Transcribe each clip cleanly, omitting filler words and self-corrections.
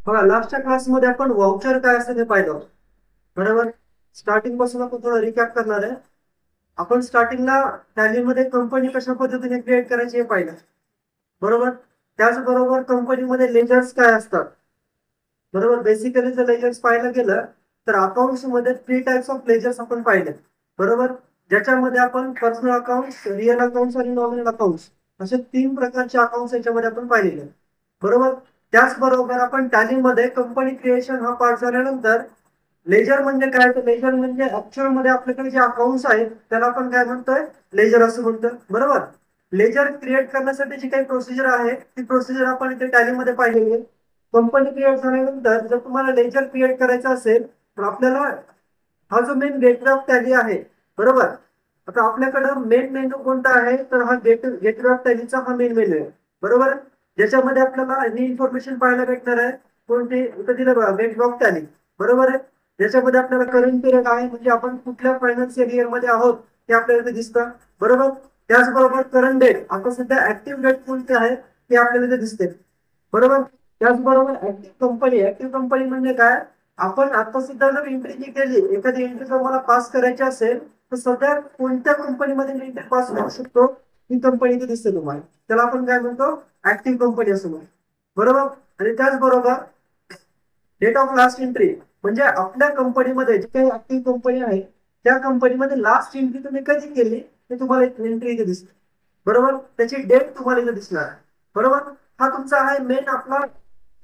बघा, लास्टच्या क्लासमध्ये आपण वाउचर काय असतं ते पाहिलं. बरोबर. स्टार्टिंग पासून आपण थोडं रिकॅप करणार आहे. आपण स्टार्टिंगला टॅलीमध्ये कंपनी कशा पद्धतीने क्रिएट करायची हे पाहिलं. बरोबर. त्याचबरोबर कंपनीमध्ये लेजर्स काय असतात. बरोबर. बेसिकली जर लेजर्स पाहायला गेलं तर अकाउंट्स मध्ये 3 टाइप्स ऑफ लेजर्स आपण पाहिले. बरोबर. ज्याच्यामध्ये आपण पर्सनल अकाउंट्स, रिअल अकाउंट्स आणि नॉमिनल अकाउंट्स असे 3 प्रकारचे अकाउंट्स याच्यामध्ये आपण पाहिलेले. बरोबर. त्याचबरोबर आपण टॅलीमध्ये कंपनी क्रिएशन हा पार्ट झाल्यानंतर लेजर म्हणजे काय, तर लेजर म्हणजे ऍक्च्युअल मध्ये आपल्याकडे जे अकाउंट्स आहेत त्याला आपण काय म्हणतोय, लेजर असं म्हणतोय. बरोबर. लेजर क्रिएट करण्यासाठी जी काही प्रोसिजर आहे ती प्रोसिजर आपण इथे टॅलीमध्ये पाहिलेली आहे. कंपनी क्रिएट झाल्यानंतर जर तुम्हाला लेजर क्रिएट करायचं असेल तर आपल्याला हा जो मेन गेटवे ऑफ टॅली आहे. बरोबर. आता आपल्याकडं मेन मेनू कोणता आहे, तर हा गेटवे ऑफ टॅलीचा हा मेन मेनू आहे. बरोबर. ज्याच्यामध्ये आपल्याला ही इन्फॉर्मेशन पाहायला भेटणार आहे. कोणती, इथं दिलं बघा, गेटवे ऑफ टॅली. बरोबर आहे. ज्याच्यामध्ये आपल्याला करंट पिरियड आहे, म्हणजे आपण कुठल्या फायनान्शियल इयर मध्ये आहोत ते आपल्याला इथे दिसतं. बरोबर. त्याचबरोबर करंट डेट, आता सध्या ऍक्टिव्ह डेट कोणते आहे ते आपल्याला इथे दिसते. बरोबर. त्याचबरोबर ऍक्टिव्ह कंपनी म्हणजे काय, आपण आता सुद्धा जर एंट्री केली, एखादी एंट्री जर मला पास करायची असेल तर सध्या कोणत्या कंपनीमध्ये एंट्री पास करू शकतो ही कंपनी इथे दिसते तुम्हाला. त्याला आपण काय म्हणतो, ऍक्टिव्ह कंपनी असं म्हणतो. बरोबर. आणि त्याचबरोबर डेट ऑफ लास्ट एंट्री म्हणजे आपल्या कंपनीमध्ये जी काही ऍक्टिव्ह कंपनी आहे त्या कंपनीमध्ये लास्ट एंट्री तुम्ही कधी केली ते तुम्हाला एंट्री इथे दिसते. बरोबर. त्याची डेट तुम्हाला इथे दिसणार आहे. बरोबर. हा तुमचा आहे मेन आपला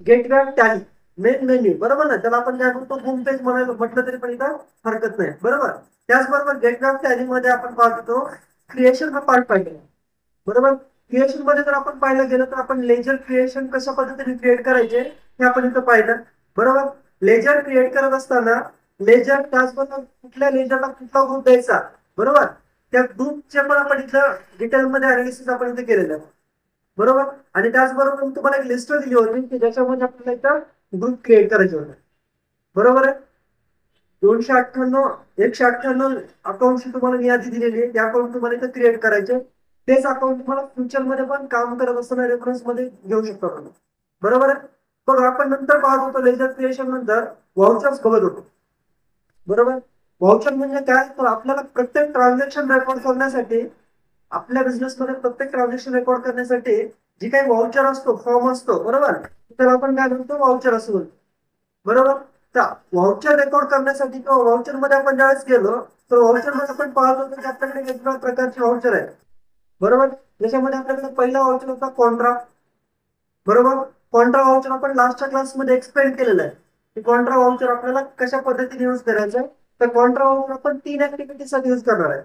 gateway of tally, main menu. बरोबर ना. त्याला आपण काय म्हणतो, होम पेज म्हणायला म्हटलं तरी पण इथं हरकत नाही. बरोबर. त्याचबरोबर गेटवे ऑफ टॅली मध्ये आपण पाहतो क्रिएशन हा पार्ट पाहिजे. बरोबर. क्रिएशन मध्ये जर आपण पाहायला गेलं तर आपण लेजर क्रिएशन कशा पद्धतीने क्रिएट करायचे हे आपण इथं पाहिलं. बरोबर. लेजर क्रिएट करत असताना लेजर त्याचबरोबर कुठल्या लेजरला कुठला ग्रुप द्यायचा. बरोबर. त्या ग्रुपचे पण आपण इथं डिटेलमध्ये अनालिसिस आपण इथे केलेलं आहे. बरोबर. आणि त्याचबरोबर मी तुम्हाला एक लिस्ट दिली होती की ज्याच्यामध्ये आपल्याला इथं ग्रुप क्रिएट करायचे होते. बरोबर आहे. 198 अकाउंटची तुम्हाला मी यादी दिलेली आहे. त्या अकाउंट तुम्हाला इथं क्रिएट करायचे. तेच अकाउंट तुम्हाला फ्युचर मध्ये पण काम करत असताना रेफरन्स मध्ये घेऊ शकतो आपण. बरोबर आहे. बघ, आपण नंतर पाहत होतो लेजर क्रिएशन नंतर व्हाउचर्स बघत होतो. बरोबर. व्हाउचर म्हणजे काय, तर आपल्याला प्रत्येक ट्रान्झॅक्शन रेकॉर्ड करण्यासाठी, आपल्या बिझनेसमध्ये प्रत्येक ट्रान्झॅक्शन रेकॉर्ड करण्यासाठी जी काही व्हाउचर असतो, फॉर्म असतो. बरोबर. त्याला आपण काय म्हणतो, व्हाउचर असं म्हणतो. बरोबर. तर व्हाउचर रेकॉर्ड करण्यासाठी किंवा व्हाउचर मध्ये आपण ज्यावेळेस गेलो तर व्हाउचर मध्ये आपण पाहत होतो की आपल्याकडे वेगवेगळ्या प्रकारचे व्हाउचर आहेत. बरोबर. त्याच्यामध्ये आपल्याकडे पहिला व्हाउचर होता कॉन्ट्रा. बरोबर. कॉन्ट्रा व्हाउचर आपण लास्टच्या क्लासमध्ये एक्सप्लेन केलेलं आहे की कॉन्ट्रा व्हाउचर आपल्याला कशा पद्धतीने यूज करायचं. तर कॉन्ट्रा व्हाउचर आपण 3 ऍक्टिव्हिटीसाठी यूज करणार आहे.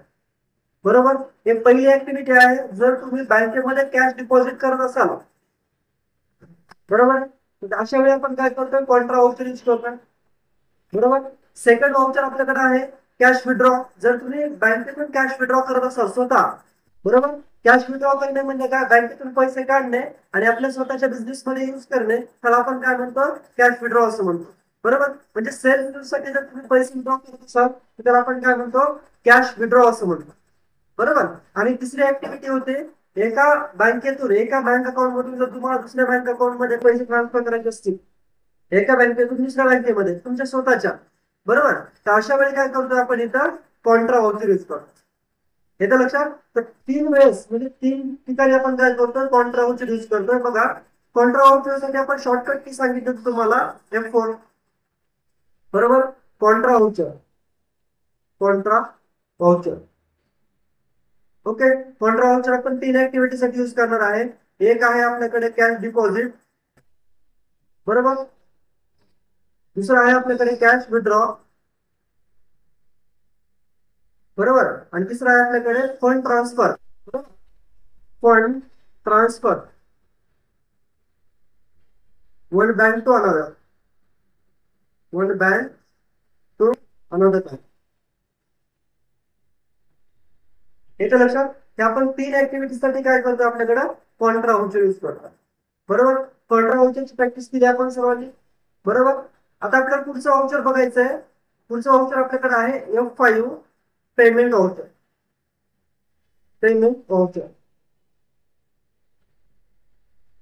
बरोबर. एक पहिली ऍक्टिव्हिटी आहे, जर तुम्ही बँकेमध्ये कॅश डिपॉझिट करत असाल. बरोबर. तर अशा वेळी आपण काय करतोय, कॉन्ट्रा व्हाउचर यूज करतोय. बरोबर. सेकंड व्हाउचर आपल्याकडे आहे कॅश विड्रॉ. जर तुम्ही बँकेतून कॅश विड्रॉ करत असाल स्वतः. बरोबर. कॅश विड्रॉ करणे म्हणजे काय, बँकेतून पैसे काढणे आणि आपल्या स्वतःच्या बिझनेस मध्ये युज करणे, त्याला आपण काय म्हणतो, कॅश विड्रॉ असं म्हणतो. बरोबर. म्हणजे सेल्फ यूज साठी जर तुम्ही पैसे विड्रॉ करत असाल तर त्याला आपण काय म्हणतो, कॅश विड्रॉ असं म्हणतो. बरोबर. आणि तिसरी ऍक्टिव्हिटी होते, एका बँकेतून, एका बँक अकाउंट मधून जर तुम्हाला दुसऱ्या बँक अकाउंट मध्ये पैसे ट्रान्सफर करायचे असतील, एका बँकेतून दुसऱ्या बँकेमध्ये तुमच्या स्वतःच्या. बरोबर. तर अशा वेळी काय करतो आपण इथं, कॉन्ट्रा व्हाउचर यूज करतो. येतं लक्षात. तर 3 वेळेस म्हणजे 3 ठिकाणी आपण काय करतोय, कॉन्ट्रा व्हाउचर यूज करतोय. बघा, कॉन्ट्रा व्हाउचर साठी आपण शॉर्टकट की सांगितलं तुम्हाला, F4. बरोबर. Contra voucher, Contra voucher. Okay. Contra voucher आपण 3 ऍक्टिव्हिटी साठी यूज करणार आहे. एक आहे आपल्याकडे कॅश डिपॉझिट. बरोबर. दुसरं आहे आपल्याकडे कॅश विड्रॉ. बरोबर. आणि तिसरं आहे आपल्याकडे fund transfer. Fund transfer, one bank to another, one bank to another bank. येतं लक्षात. हे आपण 3 ऍक्टिव्हिटी साठी काय करतो, आपल्याकडे कॉन्ट्रा व्हाउचर यूज करतो. बरोबर. कॉन्ट्रा व्हाउचरची प्रॅक्टिस केली आपण सर्वांनी. बरोबर. आता आपल्याला पुढचं व्हाउचर बघायचं आहे. पुढचं व्हाउचर आपल्याकडे आहे F5, payment voucher. Payment voucher.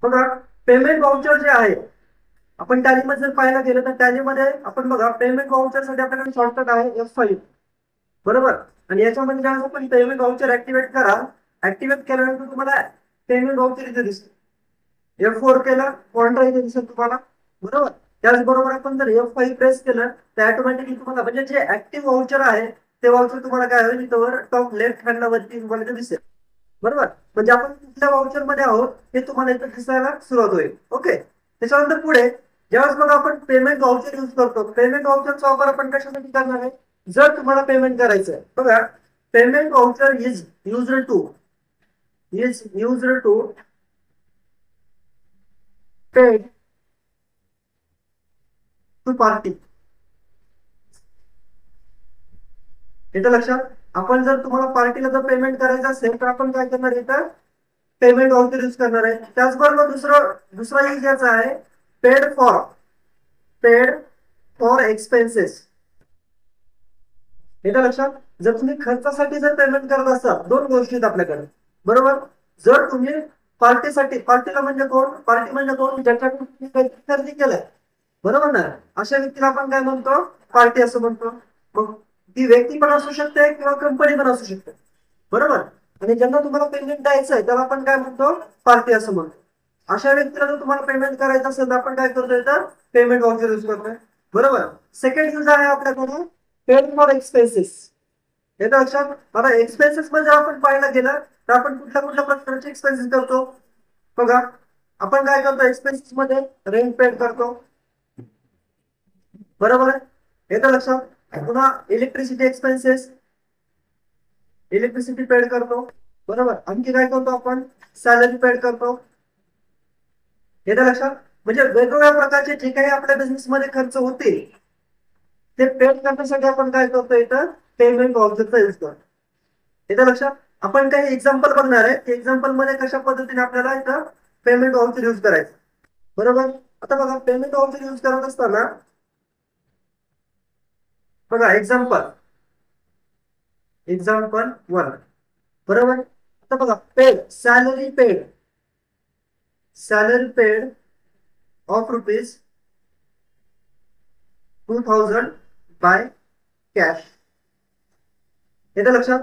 बघा, पेमेंट व्हाउचर जे आहे आपण टॅलीमध्ये जर पाहायला गेलं तर टॅलीमध्ये आपण बघा पेमेंट व्हाउचर साठी आपल्याकडे शॉर्टकट आहे F5, बरोबर. आणि याच्यामध्ये जेव्हा आपण पेमेंट व्हाउचर ऍक्टिव्हेट करा, ऍक्टिव्हेट केल्यानंतर तुम्हाला पेमेंट व्हाउचर इथे दिसते. F4 केला पॉइंटर इथे दिसेल तुम्हाला, बरोबर. त्याचबरोबर आपण जर F5 प्रेस केलं तर ऑटोमॅटिकली तुम्हाला म्हणजे जे ऍक्टिव्ह व्हाउचर आहे ते व्हाउचर तुम्हाला काय होईल इथं टॉप लेफ्ट हँडला वरती तुम्हाला इथे दिसेल, बरोबर. म्हणजे आपण कुठल्या व्हाउचर मध्ये आहोत हे तुम्हाला इथं दिसायला सुरुवात होईल. ओके. त्याच्यानंतर पुढे ज्यावेळेस बघा आपण पेमेंट व्हाउचर यूज करतो, पेमेंट व्हाउचरचा वापर आपण कशासाठी करणार आहे, जर तुम्हाला पेमेंट करायचं आहे बघा, payment voucher is used to paid to party. येतं लक्षात. आपण जर तुम्हाला पार्टीला जर पेमेंट करायचं असेल तर आपण काय करणार, इथं पेमेंट व्हाउचर यूज करणार आहे. त्याचबरोबर दुसरा यूज याचा आहे पेड फॉर एक्सपेन्सेस. येतं लक्षात. जर तुम्ही खर्चासाठी जर पेमेंट करत असाल, दोन गोष्टी आहेत आपल्याकडे, बरोबर. जर तुम्ही पार्टीला म्हणजे कोण, पार्टी म्हणजे कोण, ज्याच्याकडून तुम्ही काहीतरी खरेदी केलंय, बरोबर ना, अशा व्यक्तीला आपण काय म्हणतो, पार्टी असं म्हणतो. मग ती व्यक्ती पण असू शकते किंवा कंपनी पण असू शकते, बरोबर. आणि ज्यांना तुम्हाला पेमेंट द्यायचं आहे त्याला आपण काय म्हणतो, पार्टी असं म्हणतो. अशा व्यक्तीला जर तुम्हाला पेमेंट करायचं असेल तर आपण काय करतोय, तर पेमेंट व्हाउचर यूज करतोय, बरोबर. सेकंड यूज आहे आपल्याकडे पेड फॉर एक्सपेन्सेस. येतं लक्षात. आता एक्सपेन्सेस मध्ये आपण पाहायला गेलं तर आपण कुठल्या प्रकारचे एक्सपेन्सेस करतो बघा. आपण काय करतो एक्सपेन्सेस मध्ये, रेंट पेड करतो, बरोबर आहे. येतं लक्षात. पुन्हा इलेक्ट्रिसिटी एक्सपेन्सेस, इलेक्ट्रिसिटी पेड करतो, बरोबर. आणखी काय करतो आपण, सॅलरी पेड करतो. येतं लक्षात. म्हणजे वेगवेगळ्या प्रकारचे जे काही आपल्या बिझनेस मध्ये खर्च होतील ते पेड करण्यासाठी आपण काय करतो, इथं पेमेंट व्हाउचरचा यूज करतो. येतं लक्षात. आपण काही एक्झाम्पल बघणार आहे, एक्झाम्पल मध्ये कशा पद्धतीने आपल्याला इथं पेमेंट व्हाउचर यूज करायचं, बरोबर. आता बघा पेमेंट व्हाउचर यूज करत असताना बघा एक्झाम्पल 1, बरोबर. आता बघा salary paid of ₹2000 by cash. येतं लक्षात.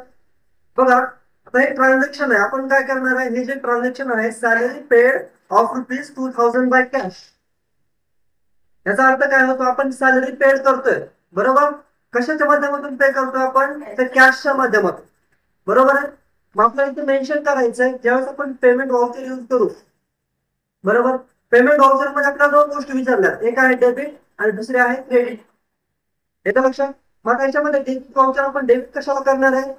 बघा आता हे ट्रान्झॅक्शन आहे, आपण काय करणार आहे, हे जे ट्रान्झॅक्शन आहे salary paid of ₹2000 by cash. याचा अर्थ काय होतो, आपण सॅलरी पेड करतोय, बरोबर. कशाच्या माध्यमातून पे करतोय आपण, तर कॅशच्या माध्यमातून, बरोबर आहे. मग आपल्याला इथे मेन्शन करायचंय ज्यावेळेस आपण पेमेंट व्हाउचर यूज करू, बरोबर. पेमेंट व्हाउचर मध्ये आपल्याला दोन गोष्टी विचारल्या, एक आहे डेबिट आणि दुसरी आहे क्रेडिट. येतं लक्षात. मग याच्यामध्ये डेबिट व्हाउचर आपण डेबिट कशाला करणार आहे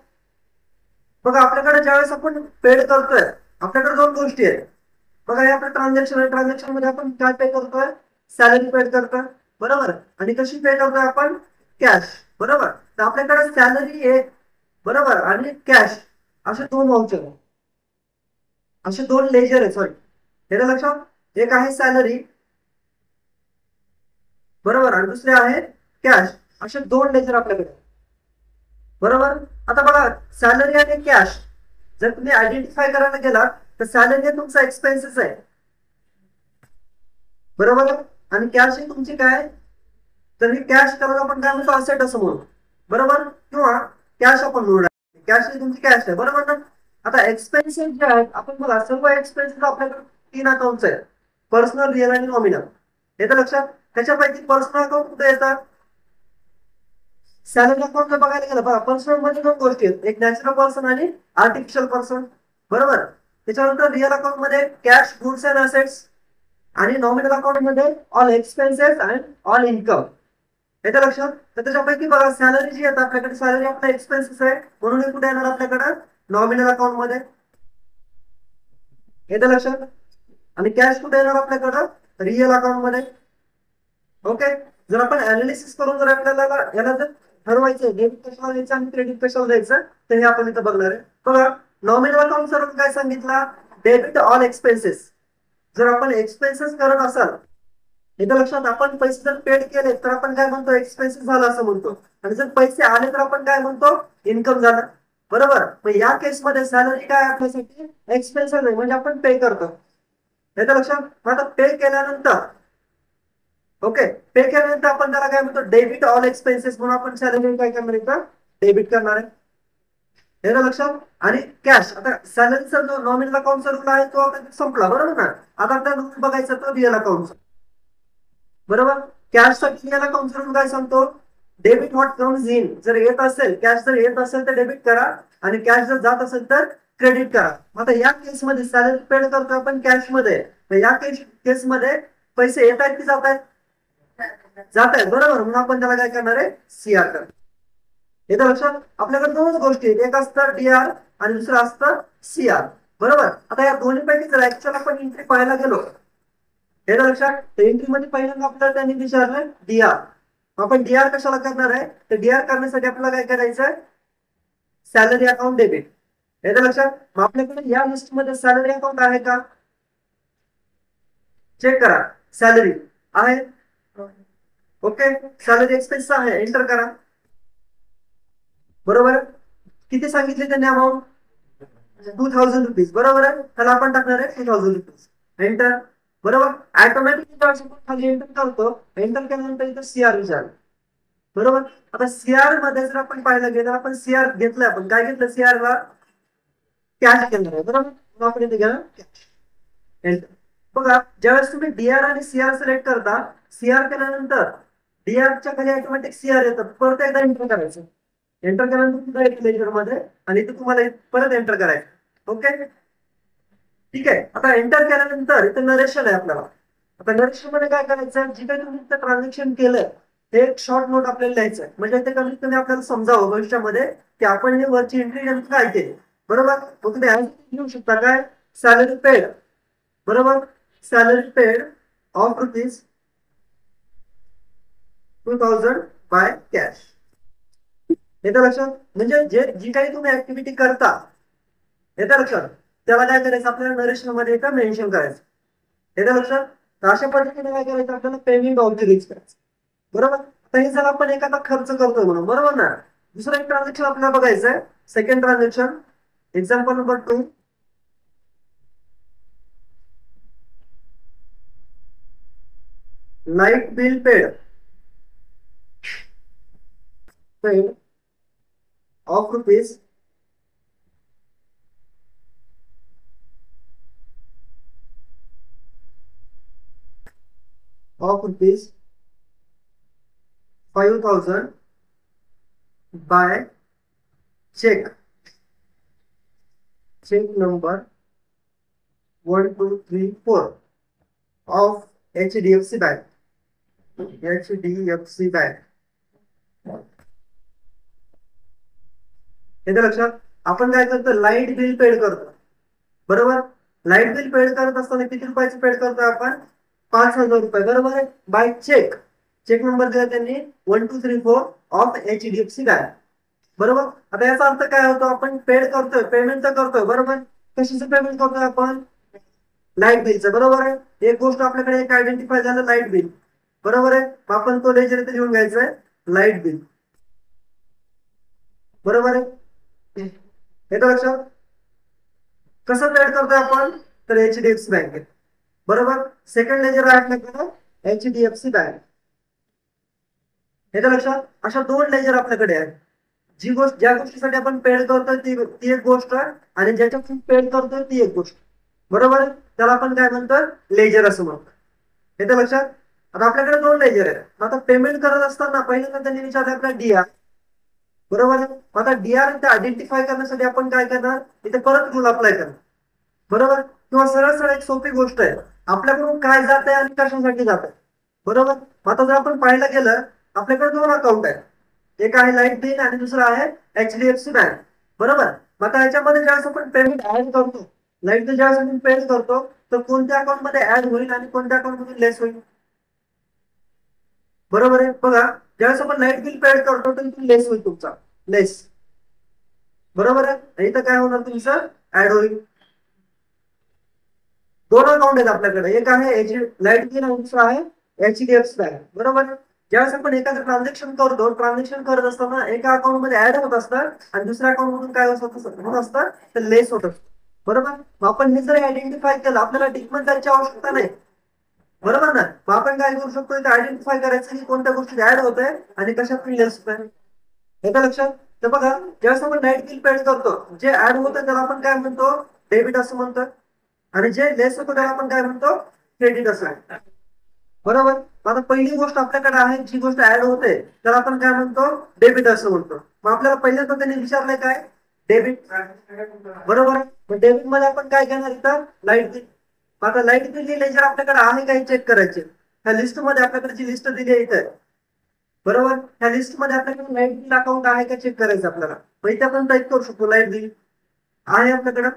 बघा. आपल्याकडे ज्यावेळेस आपण पेड करतोय आपल्याकडे दोन गोष्टी आहेत बघा. हे आपलं ट्रान्झॅक्शन आहे, ट्रान्झॅक्शन मध्ये आपण काय पे करतोय, सॅलरी पेड करतोय, बरोबर. आणि कशी पे करतोय आपण, कॅश, बरोबर. तर आपल्याकडे सॅलरी एक, बरोबर, आणि कॅश असे दोन व्हाउचर आहे, असे दोन लेजर आहे, सॉरी. येतं लक्षात. एक आहे सॅलरी, बरोबर, आणि दुसरे आहे कॅश. असे दोन लेजर आपल्याकडे, बरोबर. आता बघा सॅलरी आणि कॅश जर तुम्ही आयडेंटिफाय करायला गेला तर सॅलरी हे तुमचा एक्सपेन्सेस आहे, बरोबर. आणि कॅश ही तुमची काय, तर ही कॅश करायला आपण काय म्हणतो, असेट असं म्हणू, बरोबर. किंवा कॅश आपण म्हणू, कॅश ही तुमची कॅश आहे, बरोबर ना. आता एक्सपेन्सेस जे आहेत आपण बघा, सर्व एक्सपेन्सेस आपल्याकडे तीन अकाउंट्स आहेत, पर्सनल, रिअल आणि नॉमिनल. येतं लक्षात. त्याच्यापैकी पर्सनल अकाउंट कुठे येतात, सॅलरी अकाउंट बघायला गेलं बघा, पर्सनल मध्ये दोन गोष्टी आहेत, एक नॅचरल पर्सन आणि आर्टिफिशियल पर्सन, बरोबर. त्याच्यानंतर रिअल अकाउंट मध्ये कॅश, गुड्स अँड असेट्स, आणि नॉमिनल अकाउंट मध्ये all expenses and all income. येतं लक्षात. तर त्याच्यापैकी बघा सॅलरी जी येतात आपल्याकडे, सॅलरी आपला एक्सपेन्सेस आहे म्हणून हे कुठे येणार आपल्याकडे, नॉमिनल अकाउंट मध्ये. येतं लक्षात. आणि कॅश कुठे येणार आपल्याकडं, रिअल अकाउंट मध्ये. ओके. जर आपण अनालिसिस करून जर आपल्याला याला जर ठरवायचं डेबिट कशाला द्यायचं आणि क्रेडिट कशाला द्यायचं तर हे आपण इथं बघणार आहे बघा. नॉमिनल अकाउंट सर काय सांगितलं, डेबिट ऑल एक्सपेन्सेस. जर आपण एक्सपेन्सेस करत असाल, इथं लक्षात, आपण पैसे जर पेड केले तर आपण काय म्हणतो, एक्सपेन्सेस झाला असं म्हणतो. आणि जर पैसे आले तर आपण काय म्हणतो, इन्कम झाला, बरोबर. मग या केसमध्ये सॅलरी काय आपल्यासाठी एक्सपेन्सेस आहे, म्हणजे आपण पे करतो. येतं लक्षात. आता पे केल्यानंतर ओके, पे केल्यानंतर आपण त्याला काय म्हणतो, डेबिट ऑल एक्सपेन्सेस म्हणून आपण सॅलरी काय करणार इथं, डेबिट करणार आहे. हे ना लक्षात. आणि कॅश, आता सॅलरीचा जो नॉमिनल अकाउंटचा रूल आहे तो आता संपला, बरोबर ना. आता आपल्याला रूल बघायचा तो रिअल अकाउंटचा, बरोबर. कॅश साठी रिअल अकाउंटचा रूल काय सांगतो, डेबिट व्हॉट कम्स इन, जर येत असेल कॅश, जर येत असेल तर डेबिट करा, आणि कॅश जर जात असेल तर क्रेडिट करा. आता या केसमध्ये सॅलरी पेड करतो आपण कॅश मध्ये, तर या केसमध्ये पैसे येत आहेत की जात आहेत, जात आहेत, बरोबर. म्हणून आपण त्याला काय करणार आहे, सीआर करणार. येतं लक्षात. आपल्याकडे दोनच गोष्टी आहेत, एक असतं डीआर आणि दुसरं असतं सीआर, बरोबर. आता या दोन्ही पैकी जर ऍक्च्युअल आपण एंट्री पाहायला गेलो, येतं लक्षात. एंट्री मध्ये पहिल्यांदा आपल्याला त्यांनी विचारलं डीआर. आपण डीआर कशाला करणार आहे, तर डीआर करण्यासाठी आपल्याला काय करायचं आहे, सॅलरी अकाउंट डेबिट. येतं लक्षात. मग आपल्याकडे या लिस्ट मध्ये सॅलरी अकाउंट आहे का, चेक करा. सॅलरी आहे, ओके. सॅलरी एक्सपेन्स आहे, एंटर करा. बरोबर. किती सांगितले त्यांनी अमाऊंट, 2000 रुपीज, बरोबर आहे. त्याला आपण टाकणार आहे 2000 रुपीज, एंटर. बरोबर. ऑटोमॅटिकली खाली एंटर करतो, एंटर केल्यानंतर इथं सीआर विचार, बरोबर. आता सीआर मध्ये जर आपण पाहिलं गेलं, आपण सीआर घेतलं, आपण काय घेतलं, सीआर ला कॅश घेणार आहे, बरोबर. आपण इथे घ्या कॅश, एंटर. बघा, ज्यावेळेस तुम्ही डीआर आणि सीआर सिलेक्ट करता, सीआर केल्यानंतर डीआरच्या खाली ऑटोमॅटिक सीआर येतं, परत एकदा एंटर करायचं. एंटर केल्यानंतर पुन्हा एक लेजर मध्ये, आणि इथे तुम्हाला परत एंटर करायचं, ओके. ठीक आहे. आता एंटर केल्यानंतर इथे नरेशन आहे आपल्याला. आता नरेशन मध्ये काय करायचं, जे काही तुम्ही ट्रान्झॅक्शन केलं ते एक शॉर्ट नोट आपल्याला लिहायचं आहे, म्हणजे ते कमीत कमी आपल्याला समजावं भविष्यामध्ये की आपण हे वरची एंट्री नेमकं काय केली, बरोबर. मग तुम्ही लिहू शकता काय, सॅलरी पेड, बरोबर. Salary paid of ₹2000 by cash. येतं लक्षात. म्हणजे जी काही तुम्ही ऍक्टिव्हिटी करता, येतं लक्षात, त्याला काय करायचं, आपल्याला नरेशन मध्ये इथं मेन्शन करायचं. येतं लक्षात. तर अशा पद्धतीने काय करायचं, आपल्याला पेमेंट ऑब्झर्व्ह करायचं, बरोबर. आता हे जर आपण एखादा खर्च करतोय म्हणून, बरोबर ना. दुसरं एक ट्रान्झॅक्शन आपल्याला बघायचं आहे, second transaction, example number 2, light bill paid, paid of rupees of rupees 5,000 by check number 1234 of HDFC Bank. HDFC Bank. येतं लक्षात. आपण काय करतो, लाईट बिल पेड करतो, बरोबर. लाईट बिल पेड करत असताना किती रुपयाचे पेड करतो आपण, 5,000 रुपये, बरोबर आहे. बाय चेक, चेक नंबर दिला त्यांनी 1234 ऑफ HDFC बँक, बरोबर. आता याचा अर्थ काय होतो, आपण पेड करतोय, पेमेंट तर करतोय, बरोबर. कशाचं पेमेंट करतोय आपण, लाईट बिलचं, बरोबर आहे. एक गोष्ट आपल्याकडे एक आयडेंटिफाय झालं, लाईट बिल, बरोबर आहे. आपण तो लेजर इथे लिहून घ्यायचा आहे, लाईट बिल, बरोबर आहे. येतं लक्षात. कसं पेड करतोय आपण, तर HDFC बँकेत, बरोबर. सेकंड लेजर आहे आपल्याकडे HDFC बँक. येतं लक्षात. अशा दोन लेजर आपल्याकडे आहेत. ज्या गोष्टीसाठी आपण पेड करतोय ती एक गोष्ट, आणि ज्याच्यातून पेड करतोय ती एक गोष्ट, बरोबर. त्याला आपण काय म्हणतो, लेजर असं म्हणतो. येतं लक्षात. आता आपल्याकडे दोन लेजर आहेत. आता पेमेंट करत असताना पहिल्यांदा त्यांनी विचारलं आपला डीआर, बरोबर आहे. आता डीआर आयडेंटिफाय करण्यासाठी आपण काय करणार, इथे परत रूल अप्लाय करणार, बरोबर. किंवा सरळ सरळ एक सोपी गोष्ट आहे, आपल्याकडून काय जात आहे आणि कशासाठी जात आहे, बरोबर. आता जर आपण पाहायला गेलं, आपल्याकडे दोन अकाउंट आहेत, एक आहे लाईट बिल आणि दुसरं आहे HDFC बँक, बरोबर. आता याच्यामध्ये ज्यावेळेस आपण पेमेंट ऍड करतो, लाईट बिल ज्यावेळेस आपण पेड करतो, तर कोणत्या अकाउंट मध्ये ऍड होईल आणि कोणत्या अकाउंट मध्ये लेस होईल, बरोबर आहे. बघा, ज्यावेळेस आपण लाईट बिल पेड करतो तर लेस होईल तुमचा, लेस, बरोबर आहे. इथं काय होणार, तुमचं ऍड होईल. दोन अकाउंट आहेत आपल्याकडे, एक आहे लाईट बिल आणि दुसरं आहे HDFC बँक, बरोबर. ज्यावेळेस आपण एखादं ट्रान्झॅक्शन करतो, ट्रान्झॅक्शन करत असताना एका अकाउंट मध्ये ऍड होत असतं आणि दुसऱ्या अकाउंट मधून काय होत असतं, तर लेस होत असतं, बरोबर. आपण हे जर आयडेंटिफाय केलं, आपल्याला टिकमेंट द्यायची आवश्यकता नाही, बरोबर ना. मग आपण काय करू शकतो इथे आयडेंटिफाय करायचं की कोणत्या गोष्टी ऍड होत आहे आणि कशात लेस होत आहे. एका लक्षात. तर बघा ज्यावेळेस आपण लाईट बिल पेड करतो जे ऍड होतं त्याला आपण काय म्हणतो डेबिट असं म्हणतो आणि जे लेस होतं त्याला आपण काय म्हणतो क्रेडिट असं. बरोबर. आता पहिली गोष्ट आपल्याकडे आहे जी गोष्ट ऍड होते त्याला आपण काय म्हणतो डेबिट असं म्हणतो. मग आपल्याला पहिल्यांदा त्यांनी विचारलंय काय डेबिट. बरोबर. मग डेबिट मध्ये आपण काय घेणार इथं लाईट बिल. आता लाईट बिल लेजर आपल्याकडे आहे काही चेक करायचे. ह्या लिस्ट मध्ये आपल्याकडे जी लिस्ट दिली आहे इथे बरोबर ह्या लिस्ट मध्ये आपल्याकडे लाईट बिल अकाउंट आहे का चेक करायचं आपल्याला. मग इथे आपण टाईप करू शकतो लाईट बिल आहे आपल्याकडं.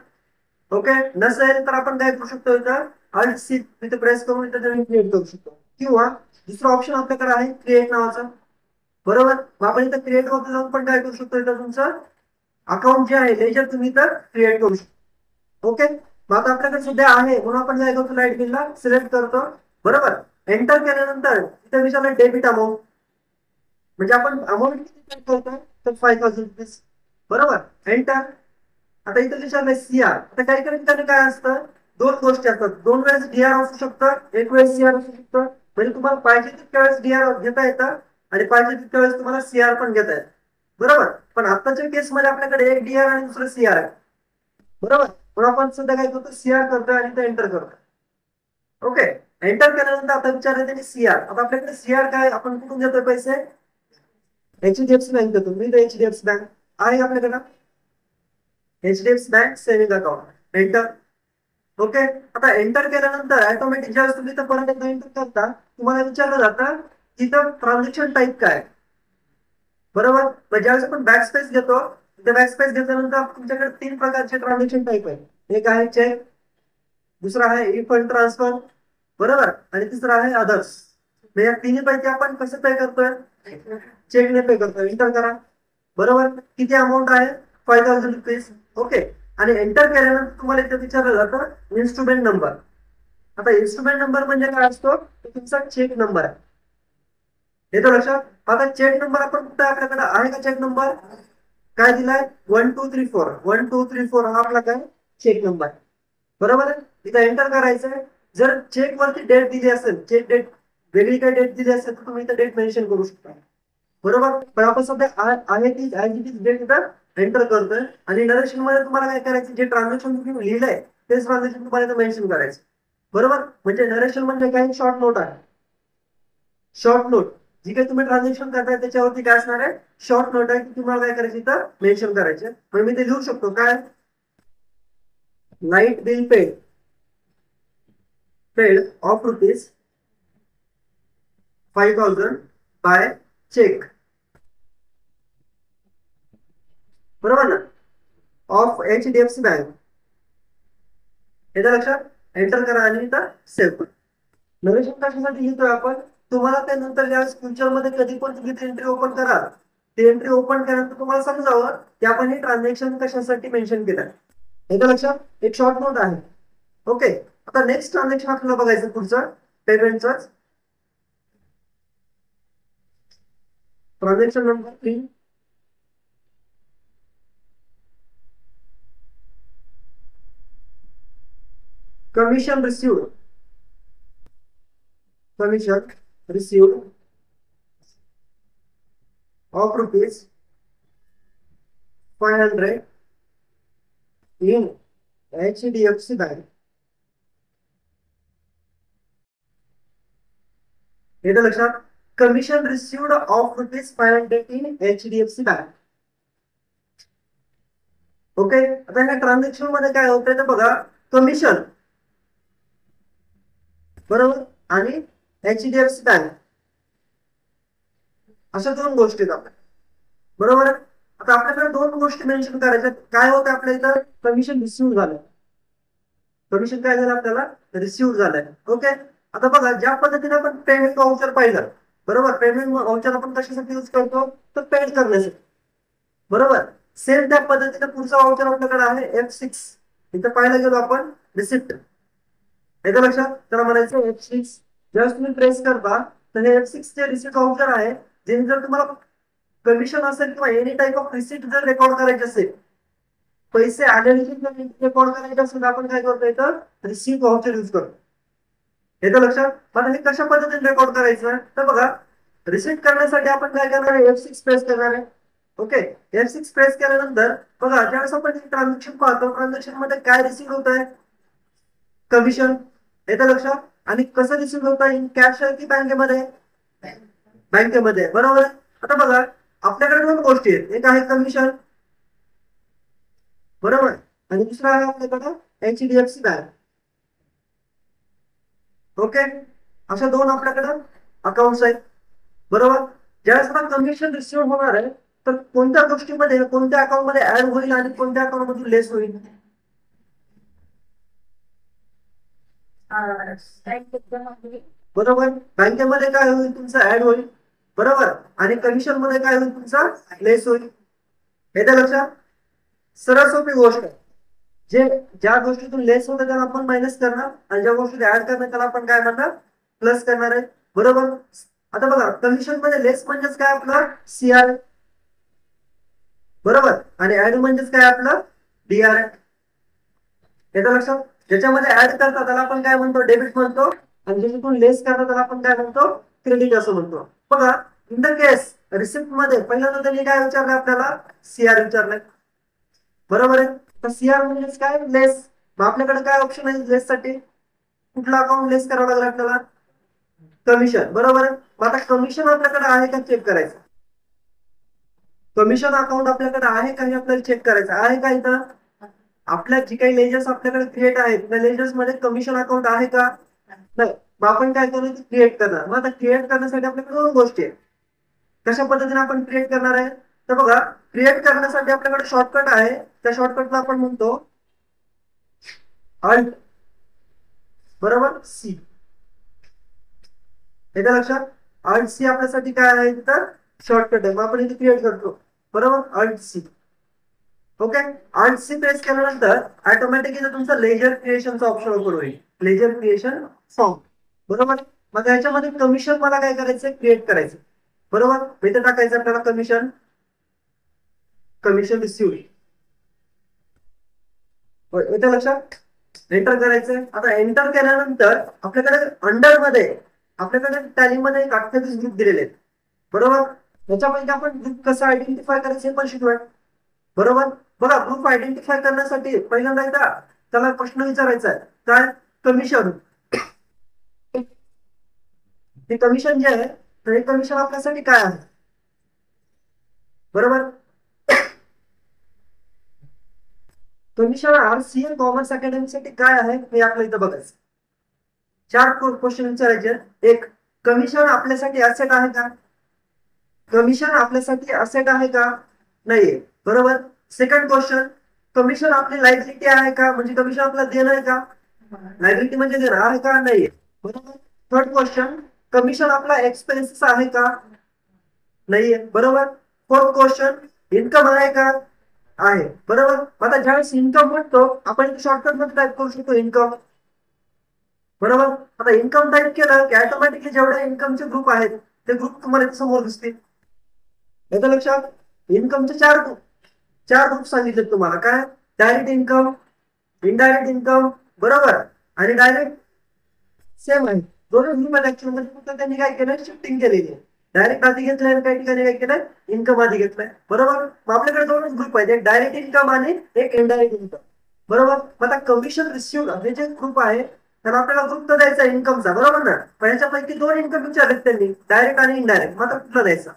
ओके नसेल तर आपण काय करू शकतो इथं अल्ट सी इथे प्रेस करून इथं क्रिएट करू शकतो किंवा दुसरा ऑप्शन आपल्याकडे आहे क्रिएट नावाचा. बरोबर. मग आपण इथं क्रिएट वरती जाऊन पण काय करू शकतो इथं तुमचं अकाउंट जे आहे लेजर तुम्ही इथं क्रिएट करू शकतो. ओके. मग आता आपल्याकडे सध्या आहे म्हणून आपण काय करतो लाईट बिलला सिलेक्ट करतो. बरोबर. एंटर केल्यानंतर इथं विचारलं डेबिट अमाऊंट म्हणजे आपण अमाऊंट किती पे करतो तर 5000 रुपीज. बरोबर एंटर. आता इथं विचारलंय सीआर. आता काही काही ठिकाणी काय असतं दोन गोष्टी असतात. दोन वेळेस डीआर असू शकतं एक वेळेस सीआर असू शकतं. म्हणजे तुम्हाला पाहिजे तितक्या वेळेस डीआर घेता येतं आणि पाहिजे तितक्या वेळेस तुम्हाला सीआर पण घेता येतं. बरोबर. पण आताच्या केस मध्ये आपल्याकडे एक डीआर आणि दुसरं सीआर आहे. बरोबर. पण आपण सध्या काय करतो सीआर करतो आणि इथं एंटर करतो. ओके. एंटर केल्यानंतर आता विचारलं त्यांनी सीआर. आता आपल्याकडे सीआर काय आपण कुठून घेतोय पैसे एचडीएफसी बँक देतो. मी एचडीएफसी बँक आहे आपल्याकडे HDFC bank saving account enter. Okay. आता एंटर केल्यानंतर ऑटोमॅटिक ज्यावेळेस तुम्ही इथं परत एकदा एंटर करता तुम्हाला विचारलं जातं तिथं ट्रान्झॅक्शन टाईप काय. बरोबर. मग ज्यावेळेस आपण बॅक स्पेस घेतो त्या बॅक स्पेस घेतल्यानंतर तुमच्याकडे तीन प्रकारचे ट्रान्झॅक्शन टाईप आहे. एक आहे चेक दुसरा आहे ई फंड ट्रान्सफर बरोबर आणि तिसरा आहे अदर्स. या तिन्ही पैकी आपण कसं पे करतोय चेकने पे करतोय. एंटर करा. बरोबर. किती अमाऊंट आहे 5000 रुपीज. ओके. आणि एंटर केल्यानंतर तुम्हाला इथे विचारलं जातं इन्स्ट्रुमेंट नंबर. आता इन्स्ट्रुमेंट नंबर म्हणजे काय असतो तुमचा चेक नंबर आहे. येतो लक्षात. आता चेक नंबर आपण कुठे आपल्याकडे आहे का चेक नंबर काय दिलाय 1234 1234 हा आपला काय चेक नंबर बरोबर आहे. इथं एंटर करायचंय. जर चेक वरती डेट दिली असेल चेक डेट वेगळी काही डेट दिली असेल तर तुम्ही इथं डेट मेन्शन करू शकता. बरोबर. पण आपण सध्या आहे ती डेट इथं एंटर करतोय आणि नरेशन मध्ये तुम्हाला काय करायचं जे ट्रान्झॅक्शन तुम्ही लिहिलंय तेच ट्रान्झॅक्शन तुम्हाला इथं मेन्शन करायचं. बरोबर. म्हणजे नरेशन म्हणजे काय शॉर्ट नोट आहे. शॉर्ट नोट जी काही तुम्ही ट्रान्झॅक्शन करताय त्याच्यावरती काय असणार आहे शॉर्ट नोट आहे की तुम्हाला काय करायची तर मेन्शन करायचे. मग मी ते लिहू शकतो काय light bill paid of rupees 5000 by cheque. बरोबर ना ऑफ एचडीएफसी बँक. येतं लक्षात. एंटर करा आणि इथं सेव्ह करा. नरेशन कशासाठी लिहितोय आपण तुम्हाला त्यानंतर ज्यावेळेस फ्युचर मध्ये कधी पण तुम्ही एंट्री ओपन कराल ते एंट्री ओपन केल्यानंतर तुम्हाला समजावं की आपण हे ट्रान्झॅक्शन कशासाठी मेन्शन केलं. येतं लक्षात. एक शॉर्ट नोट आहे. ओके. आता नेक्स्ट ट्रान्झॅक्शन आपल्याला बघायचं पुढचं पेमेंटचं transaction number 3 commission received of rupees 500 in HDFC Bank. येतं लक्षात. Commission received of rupees 500 in HDFC bank. Okay. आता ह्या ट्रान्झॅक्शन मध्ये काय होतंय तर बघा कमिशन बरोबर आणि HDFC बँक अशा दोन गोष्टी आहेत आपल्या. बरोबर. आता आपल्याकडे दोन गोष्टी मेन्शन करायच्या काय होतं आपल्या इथं कमिशन रिसिव्ह झालं. कमिशन काय झालं आपल्याला रिसिव्ह झालंय. ओके. आता बघा ज्या पद्धतीने आपण पेमेंट वाउचर पाहिलं बरोबर पेमेंट वाउचर आपण कशासाठी यूज करतो तर पेड करण्यासाठी. बरोबर. सेम त्या पद्धतीने पुढचा वाउचर आपल्याकडे आहे F6. इथं पाहायला गेलो आपण रिसिप्ट. येतं लक्षात. त्याला म्हणायचं F6. ज्यावेळेस तुम्ही प्रेस करता तर हे F6 चे रिसिप्ट वाउचर आहे जे जर तुम्हाला कमिशन असेल किंवा एनी टाइप ऑफ रिसिप्ट जर रेकॉर्ड करायचे असेल पैसे आलेले रेकॉर्ड करायचे असेल आपण काय करतो इथं रिसिप्ट वाउचर यूज करतो. येतं लक्षात? आता हे कशा पद्धतीने रेकॉर्ड करायचं तर बघा, रिसीट करण्यासाठी आपण काय करणार आहे, F6 प्रेस करणार आहे. ओके, F6 प्रेस केल्यानंतर बघा, ज्यावेळेस आपण ट्रान्झॅक्शन पाहतो, ट्रान्झॅक्शन मध्ये काय रिसीव्ह होत आहे, कमिशन. येतं लक्षात? आणि कसं रिसीव्ह होत आहे, इन कॅश आहे की बँकेमध्ये, बँकेमध्ये, बरोबर. आता बघा, आपल्याकडे दोन गोष्टी आहेत, एक आहे कमिशन, बरोबर, आणि दुसरा आहे आपल्याकडे HDFC बँक. ओके, अशा दोन आपल्याकडे अकाउंट्स आहेत, बरोबर. ज्यावेळेस आपण कमिशन रिसिव्ह होणार आहे तर कोणत्या गोष्टीमध्ये, कोणत्या अकाउंट मध्ये ऍड होईल आणि कोणत्या अकाउंट मधून लेस होईल, बरोबर. बँकेमध्ये काय होईल, तुमचं ऍड होईल, बरोबर, आणि कमिशन मध्ये काय होईल, तुमचा लेस होईल. येतं लक्षात? सरळ सोपी गोष्ट आहे. जे ज्या गोष्टीतून लेस होतं त्याला आपण मायनस करणार आणि ज्या गोष्टी ऍड करणार त्याला आपण काय म्हणणार, प्लस करणार आहे, बरोबर. आता बघा, कमिशन मध्ये लेस म्हणजेच काय, आपला CR, बरोबर, आणि ऍड म्हणजेच काय, आपलं DR. येतं लक्षात? ज्याच्यामध्ये ऍड करतात त्याला आपण काय म्हणतो, डेबिट म्हणतो, आणि ज्याच्यातून लेस करतात त्याला आपण काय म्हणतो, क्रेडिट असं म्हणतो. बघा, इन द केस रिसिप्ट मध्ये पहिल्यांदा त्यांनी काय विचारलं आपल्याला, CR विचारलंय, बरोबर आहे. तर CR म्हणजेच काय, लेस. मग आपल्याकडे काय ऑप्शन आहे लेस साठी, कुठला अकाउंट लेस करावं लागेल आपल्याला, कमिशन, बरोबर आहे. मग आता कमिशन आपल्याकडे आहे का चेक करायचं, कमिशन अकाउंट आपल्याकडे आहे का हे आपल्याला चेक करायचं आहे का. इथं आपल्या जी काही लेजर्स आपल्याकडे क्रिएट आहेत त्या लेजर्स मध्ये कमिशन अकाउंट आहे का, नाही. मग आपण काय करणार, क्रिएट करणार. मग आता क्रिएट करण्यासाठी आपल्याकडे दोन गोष्टी आहेत. कशा पद्धतीने आपण क्रिएट करणार आहे तर बघा, क्रिएट करण्यासाठी आपल्याकडे शॉर्टकट आहे, त्या शॉर्टकटला आपण म्हणतो अल्ट, बरोबर, C. येतं लक्षात? अल्ट C आपल्यासाठी काय आहे, तर शॉर्टकट आहे. मग आपण इथे क्रिएट करतो, बरोबर, alt C. Okay, alt C press केल्यानंतर ऑटोमॅटिकली तुमचा लेजर क्रिएशनचा ऑप्शन ओपन होईल, लेजर क्रिएशन फॉर्म, बरोबर. मग याच्यामध्ये कमिशन मला काय करायचं, क्रिएट करायचं, बरोबर. इथे टाकायचं आपल्याला कमिशन, कमिशन रिसिव्ह. येतं लक्षात? एंटर करायचंय. आता एंटर केल्यानंतर आपल्याकडे अंडर मध्ये आपल्याकडे टॅलीमध्ये एक 28 ग्रुप दिलेले आहेत, बरोबर. त्याच्यापैकी आपण ग्रुप कसं आयडेंटिफाय करायचं हे पण शिकूया, बरोबर. बघा, ग्रुप आयडेंटिफाय करण्यासाठी पहिल्यांदा एकदा त्याला प्रश्न विचारायचा आहे, काय, कमिशन. हे कमिशन जे आहे तर हे कमिशन आपल्यासाठी काय आहे, बरोबर. कमिशन RCA कॉमर्स अकॅडमीसाठी काय आहे हे आपल्याला इथं बघायचं. 4 क्वेश्चन विचारायचे. एक, कमिशन आपल्यासाठी असेट आहे का, कमिशन आपल्यासाठी असेट आहे का, नाहीये, बरोबर. सेकंड क्वेश्चन, कमिशन आपली लायबिलिटी आहे का, म्हणजे कमिशन आपल्याला देणं आहे का, लायबिलिटी म्हणजे देणं आहे का, नाहीये, बरोबर. थर्ड क्वेश्चन, कमिशन आपला एक्सपेन्सेस आहे का, नाहीये, बरोबर. फोर्थ क्वेश्चन, इन्कम आहे का, आहे, बरोबर. आता ज्यावेळेस इन्कम म्हणतो आपण शॉर्टकट मध्ये टाईप करू शकतो इन्कम, बरोबर. आता इन्कम टाईप केलं की ऑटोमॅटिकली जेवढे इन्कमचे ग्रुप आहेत ते ग्रुप तुम्हाला समोर दिसतील. येतं लक्षात? इन्कमचे चार ग्रुप सांगितले तुम्हाला, काय, डायरेक्ट इन्कम, इनडायरेक्ट इन्कम, बरोबर, आणि डायरेक्ट सेम आहे. दोन्ही ग्रुप आहेत ऍक्च्युअली, म्हणजे फक्त त्यांनी काय केलं, शिफ्टिंग केलेली आहे. डायरेक्ट आधी घेतलंय आणि काही ठिकाणी काय केलंय, इन्कम आधी घेतलंय, बरोबर. मग आपल्याकडे दोनच ग्रुप आहेत, एक डायरेक्ट इन्कम आणि एक इनडायरेक्ट इन्कम, बरोबर. मग आता कमिशन रिसिव्ह हे जे ग्रुप आहे तर आपल्याला ग्रुप तर द्यायचा इन्कमचा, बरोबर ना. पण याच्यापैकी दोन इन्कम विचारले त्यांनी, डायरेक्ट आणि इनडायरेक्ट. मग आता कुठला द्यायचा,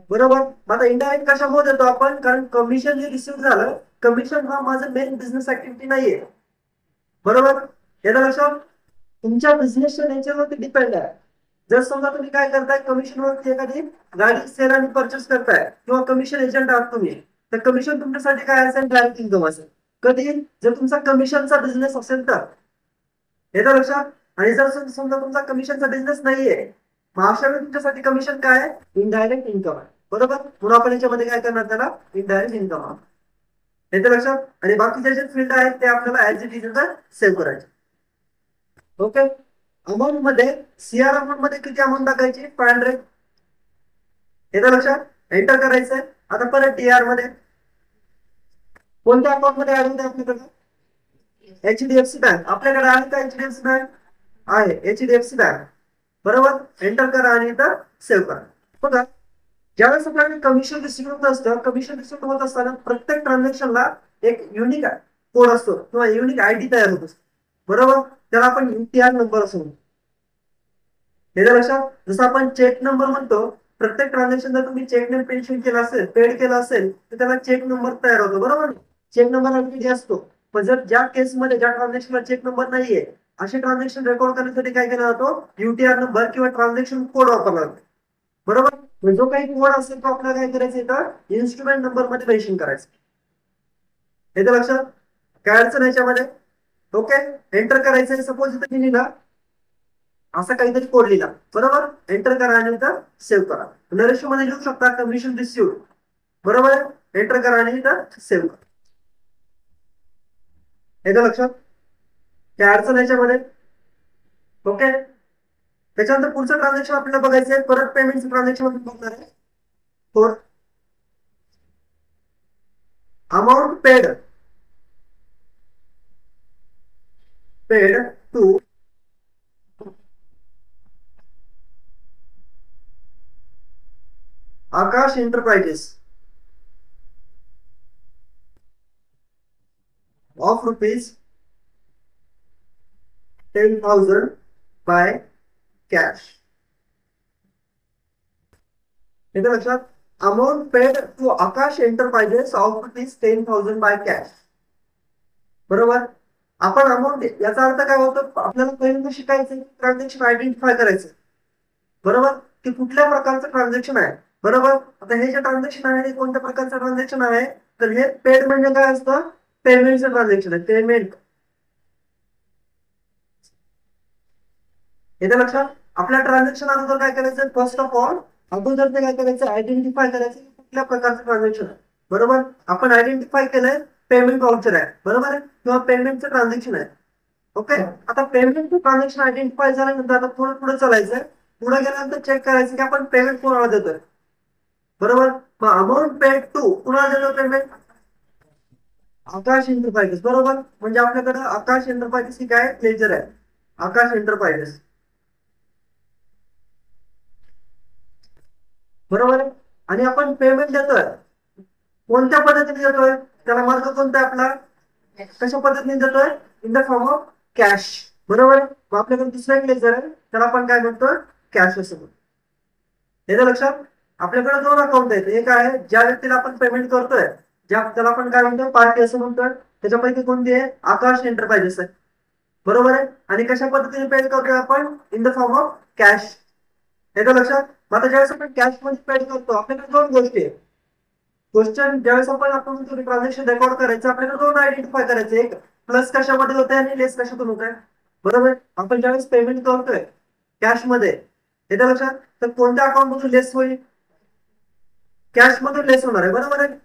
बरोबर. मग आता इनडायरेक्ट कशामुळे देतो आपण, कारण कमिशन जे रिसिव्ह झालं, कमिशन हा माझं मेन बिझनेस ऍक्टिव्हिटी नाहीये, बरोबर. याचा लक्षात, तुमच्या बिझनेसच्या नेचरवरती डिपेंड आहे. जर समजा तुम्ही काय करताय, कमिशन वरती एखादी गाडी सेल आणि परचेस करताय किंवा कमिशन एजंट आहात तुम्ही, तर कमिशन तुमच्यासाठी काय असेल, डायरेक्ट इन्कम असेल. कधी, जर तुमचा कमिशनचा बिझनेस असेल तर. येतं लक्षात? आणि जर समजा तुमचा कमिशनचा बिझनेस नाहीये, मग अशा वेळी तुमच्यासाठी कमिशन काय आहे, इनडायरेक्ट इन्कम आहे, बरोबर. म्हणून आपण याच्यामध्ये काय करणार, त्याला इनडायरेक्ट इन्कम आहे. येतं लक्षात? आणि बाकीचे जे फील्ड आहेत ते आपल्याला ऍज इट इज सेव्ह करायचे. ओके, अमाऊंट मध्ये CR अमाऊंट मध्ये किती अमाऊंट टाकायची, 500. येतं लक्षात? एंटर करायचंय. आता परत DR मध्ये कोणत्या अकाउंट मध्ये ऍड होते आपल्याकडे, HDFC बँक. आपल्याकडे आहे का HDFC बँक, आहे HDFC बँक. बरोबर, एंटर करा आणि इथं सेव्ह करा. बघा, ज्यावेळेस आपल्याकडे कमिशन रिसिव्ह होत असतं, कमिशन रिसिव्ह होत असताना प्रत्येक ट्रान्झॅक्शनला एक युनिक कोड असतो किंवा युनिक ID तयार होत असतो. बरोबर, त्याला आपण UTR नंबर असं म्हणतो. हे लक्षात, जसं आपण चेक नंबर म्हणतो, प्रत्येक ट्रान्झॅक्शन जर तुम्ही चेकने पेन्शन केलं असेल, पेड केलं असेल, तर त्याला चेक नंबर तयार होतो. बरोबर, चेक नंबर ऑलरेडी असतो. पण जर ज्या केसमध्ये ज्या ट्रान्झॅक्शनला चेक नंबर नाहीये, असे ट्रान्झॅक्शन रेकॉर्ड करण्यासाठी काय केला जातो, UTR नंबर किंवा ट्रान्झॅक्शन कोड वापरला जातो. बरोबर, जो काही कोड असेल तो आपल्याला काय करायचं, इथं इन्स्ट्रुमेंट नंबर मध्ये मेन्शन करायचं. येतं लक्षात, काय अडचण याच्यामध्ये? ओके, एंटर करायचं. सपोज इथं मी लिहिला असा काहीतरी कोड लिहिला. बरोबर, एंटर करा आणि इथं सेव्ह करा. नरेशन मध्ये लिहू शकता कमिशन रिसिव्ह. बरोबर, एंटर करा आणि इथं सेव्ह करा. येतं लक्षात, काय अडचण याच्यामध्ये? ओके, त्याच्यानंतर पुढचं ट्रान्झॅक्शन आपल्याला बघायचं आहे. परत पेमेंटचं ट्रान्झॅक्शन आपण बघणार आहे. For amount paid to Aakash enterprises of rupees 10,000 by cash. येतं लक्षात, amount paid to Aakash enterprises of ₹10,000 by cash. बरोबर, आपण अमाऊंट, याचा अर्थ काय होतो, आपल्याला पहिल्यांदा शिकायचं ट्रान्झॅक्शन आयडेंटिफाय करायचं. बरोबर, की कुठल्या प्रकारचं ट्रान्झॅक्शन आहे. बरोबर, आता हे जे ट्रान्झॅक्शन आहे कोणत्या प्रकारचं ट्रान्झॅक्शन आहे, तर हे पेड म्हणजे काय असतं, पेमेंटचं ट्रान्झॅक्शन आहे, पेमेंट. येतं लक्षात, आपल्या ट्रान्झॅक्शन अगोदर काय करायचं, फर्स्ट ऑफ ऑल अगोदर ते काय करायचं, आयडेंटिफाय करायचं कुठल्या प्रकारचं ट्रान्झॅक्शन आहे. बरोबर, आपण आयडेंटिफाय केलंय पेमेंट व्हाउचर आहे. बरोबर आहे, किंवा पेमेंटचं ट्रान्झॅक्शन आहे. ओके, आता पेमेंटचं ट्रान्झॅक्शन आयडेंटिफाय झाल्यानंतर आता थोडं पुढे चालायचं. पुढे गेल्यानंतर चेक करायचं की आपण पेमेंट कोणाला देतोय. बरोबर, मग अमाऊंट पेड टू कुणाला देतो पेमेंट, आकाश एंटरप्राइजेस. बरोबर, म्हणजे आपल्याकडे आकाश एंटरप्राइजेस ही काय लेजर आहे, आकाश एंटरप्राइजेस. बरोबर आहे, आणि आपण पेमेंट देतोय कोणत्या पद्धतीने देतोय, त्याला मार्ग कोणता आहे आपला, कशा पद्धतीने देतोय, in the form of cash. बरोबर आहे, मग आपल्याकडे दुसरा एक लेजर आहे, त्याला आपण काय म्हणतो, कॅश असं म्हणतो. येतं लक्षात, आपल्याकडे दोन अकाउंट आहेत. एक आहे ज्या व्यक्तीला आपण पेमेंट करतोय, ज्या त्याला आपण काय म्हणतो, पार्टी असं म्हणतोय. त्याच्यापैकी कोणती आहे, आकाश एंटरप्राइजेस आहे. बरोबर आहे, आणि कशा पद्धतीने पेड करतोय आपण, in the form of cash. येतं लक्षात, मग आता ज्यावेळेस आपण कॅश मध्ये पेड करतो, आपल्याकडे दोन गोष्टी आहेत. क्वेश्चन ज्यावेळेस आपण ट्रान्झॅक्शन रेकॉर्ड करायचं, आपल्याला दोन आयडेंटिफाय करायचे, एक प्लस कशामध्ये होत आहे आणि लेस कशातून होत आहे. बरोबर, आपण ज्यावेळेस पेमेंट करतोय कॅश मध्ये, येतं लक्षात, तर कोणत्या अकाउंट मधून लेस होईल, कॅश मधून लेस होणार आहे. बरोबर आहे,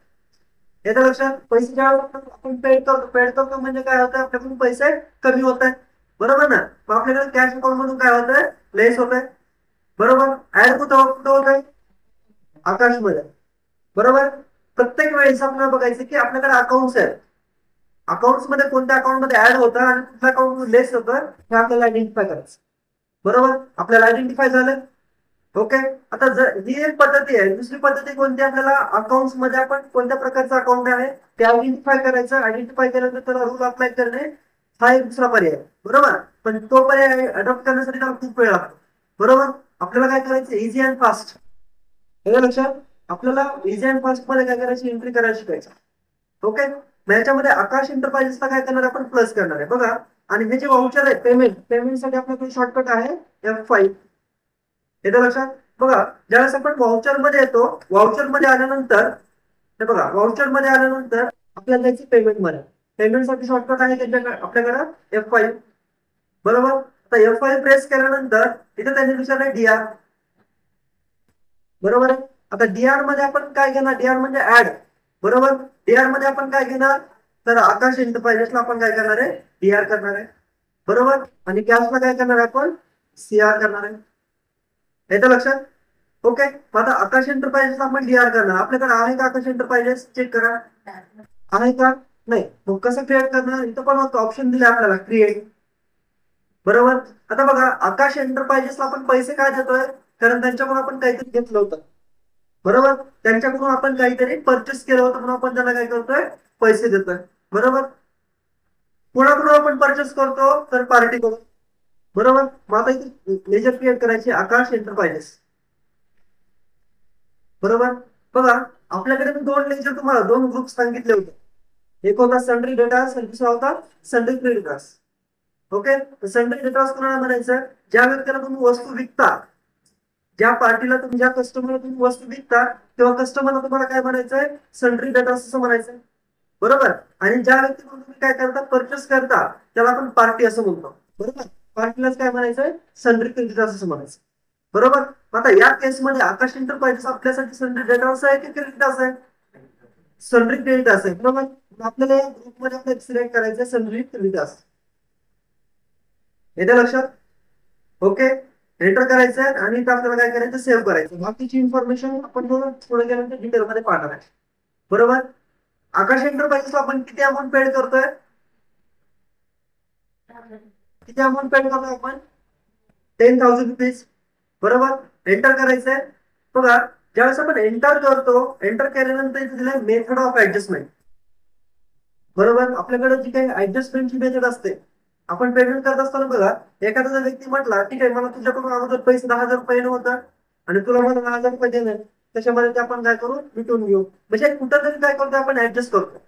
येतं लक्षात, पैसे ज्यावेळेस आपण पेड करतो म्हणजे काय होतं, आपल्याकडून पैसे कमी होत आहे. बरोबर ना, मग आपल्याकडे कॅश अकाउंट मधून काय होत आहे, लेस होत आहे. बरोबर, ऍड कुठं होत आहे, आकाश मध्ये. बरोबर, प्रत्येक वेळेस आपल्याला बघायचं की आपल्याकडे अकाउंट्स आहेत, अकाउंट्स मध्ये कोणत्या अकाउंट मध्ये ऍड होतं आणि कुठल्या अकाउंट लेस होतं हे आपल्याला आयडेंटिफाय करायचं. बरोबर, आपल्याला आयडेंटिफाय झालं. ओके, आता जर ही एक पद्धती आहे. दुसरी पद्धती कोणती, आपल्याला अकाउंट्स मध्ये आपण कोणत्या प्रकारचं अकाउंट आहे ते आयडेंटिफाय करायचं. आयडेंटिफाय केल्यानंतर त्याला रूल अप्लाय करणे हा एक दुसरा पर्याय आहे. बरोबर, पण तो पर्याय अडॉप्ट करण्यासाठी त्याला खूप वेळ लागतो. बरोबर, आपल्याला काय करायचं, इझी अँड फास्ट. हे लक्षात, आपल्याला इझी अँड फास्ट मध्ये काय करायची, एंट्री करायला शिकायचं. ओके, मग याच्यामध्ये आकाश एंटरप्राइजेसला काय करणार, आपण प्लस करणार आहे. बघा, आणि हे जे व्हाउचर आहे पेमेंटसाठी आपल्याकडे शॉर्टकट आहे F5. येतं लक्षात, बघा, ज्यावेळेस आपण व्हाउचर मध्ये येतो, व्हाउचर मध्ये आल्यानंतर हे बघा, व्हाउचर मध्ये आल्यानंतर आपल्याला जायचं पेमेंट मध्ये. पेमेंटसाठी शॉर्टकट आहे त्यांच्याकडे आपल्याकडे F5. बरोबर, आता F5 प्रेस केल्यानंतर इथे त्यांनी विचारलंय DR. बरोबर आहे, आता DR मध्ये आपण काय घेणार, DR म्हणजे ऍड. बरोबर, DR मध्ये आपण काय घेणार, तर आकाश एंटरप्राइजेसला आपण काय करणार आहे, DR करणार आहे. बरोबर, आणि कॅशला काय करणार आहे, आपण CR करणार आहे. येतं लक्षात, ओके, मग आता आकाश एंटरप्राइजेसला आपण DR करणार. आपल्याकडे आहे का आकाश एंटरप्राइजेस, चेक करा, आहे का, नाही. मग कसं क्रिएट करणार, इथं पण ऑप्शन दिले आपल्याला, क्रिएट. बरोबर. आता बघा आकाश एंटरप्राइजेसला आपण पैसे काय देतोय, कारण त्यांच्याकडून आपण काहीतरी घेतलं होतं. बरोबर. त्यांच्याकडून आपण काहीतरी परचेस केलं होतं म्हणून आपण त्यांना काय करतोय, पैसे देतोय. बरोबर. कोणाकडून आपण परचेस करतो, तर पार्टी करून. बरोबर. मग आता इथे लेजर क्रिएट करायची आकाश एंटरप्राइजेस. बरोबर. बघा आपल्याकडे मी दोन लेजर तुम्हाला दोन ग्रुप सांगितले होते. एक होता सन्ड्री डेटास आणि दुसरा होता sundry creditors. Okay. Sundry datas कोणाला म्हणायचं, ज्या व्यक्तीला तुम्ही वस्तू विकता, ज्या पार्टीला तुम्ही ज्या कस्टमरला तुम्ही वस्तू विकता तेव्हा कस्टमरला तुम्हाला काय म्हणायचंय, सन्ड्री डेटास असं म्हणायचं. बरोबर. आणि ज्या व्यक्तीकडून तुम्ही काय करता, परचेस करता, त्याला आपण पार्टी असं म्हणतो. बरोबर. पार्टीलाच काय म्हणायचंय, सन्ड्री क्रेडिटर्स असं म्हणायचं. बरोबर. आता या केसमध्ये आकाश एंटरप्राइजेस आपल्यासाठी सन्ड्री डेटास आहे की क्रेडिटर्स आहे, सन्ड्री क्रेडिटर्स आहे. बरोबर. आपल्याला या ग्रुपमध्ये आपल्याला सिलेक्ट करायचं सन्ड्री क्रेडिटर्स. येते लक्षात. ओके. एंटर करायचं आणि इथं आपल्याला काय करायचं, सेव्ह करायचं. बाकीची इन्फॉर्मेशन आपण थोडं गेल्यानंतर डिटेल मध्ये पाहणार आहे. बरोबर. आकाश एंटरप्राइजेसला आपण किती अमाऊंट पेड करतोय, किती अमाऊंट पेड करतोय आपण, 10,000 रुपीज. बरोबर. एंटर करायचंय. बघा ज्यावेळेस आपण एंटर करतो, एंटर केल्यानंतर इथे दिलंय मेथड ऑफ ऍडजस्टमेंट. बरोबर. आपल्याकडे जी काही ऍडजस्टमेंटची मेथड असते, आपण पेमेंट करत असताना बघा एखादा व्यक्ती म्हटला ठीक आहे मला तुझ्याकडून अगोदर पैसे 10,000 रुपये होता आणि तुला मला 10,000 रुपये देणार, त्याच्यामध्ये ते आपण काय करू, मिटून घेऊ. म्हणजे कुठंतरी काय करतो आपण ऍडजस्ट करतो.